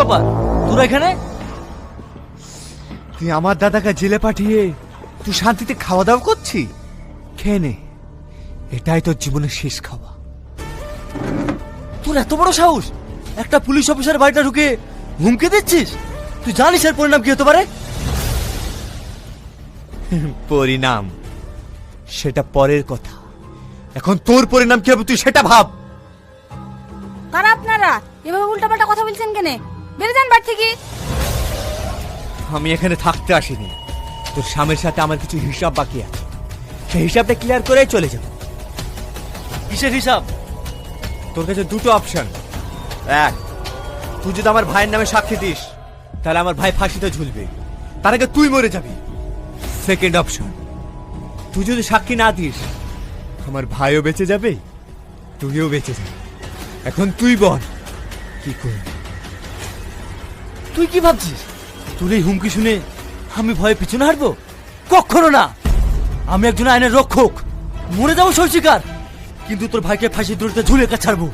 ব্যাপার তোরা এখানে? তুই আমার দাদাকে জেলে পাঠিয়ে তুই শান্তিতে খাওয়া দাওয়া করছি? খেয়ে নে, এটাই তোর জীবনের শেষ খাওয়া। তোর এত বড় সাহস, একটা পুলিশ অফিসার বাড়িটা ঢুকে হুমকি দিচ্ছিস? তুই জানিস এর পরিণাম কি হতে পারে? পরিণাম সেটা পরের কথা, এখন তোর পরিণাম কি হবে তুই সেটা ভাব। কারা আপনারা? এভাবে উল্টাপাল্টা কথা বলছেন কেন? বেরিয়ে যান বাড়ি থেকে। আমি এখানে থাকতে আসিনি, তোর স্বামীর সাথে আমার কিছু হিসাব বাকি আছে, সেই হিসাবটা ক্লিয়ার করে চলে যাব। কিসের হিসাব? তোর কাছে দুটো অপশন, এক, তুই যদি আমার ভাইয়ের নামে সাক্ষী দিস তাহলে আমার ভাই ফাঁসিতে ঝুলবে, তার আগে তুই মরে যাবি। সেকেন্ড অপশন, তুই যদি সাক্ষী না দিস আমার ভাইও বেঁচে যাবে, তুইও বেঁচে যাবে। এখন তুই বল কি করবি? তুই কি ভাবছিস তোর এই হুমকি শুনে আমি ভয়ে পিছনে হাঁটবো? কখনো না। আমি একজন আইনের রক্ষক, মরে যাবো সই স্বীকার, কিন্তু তোর ভাইকে ফাঁসি দড়িতে ঝুলে ছাড়বো।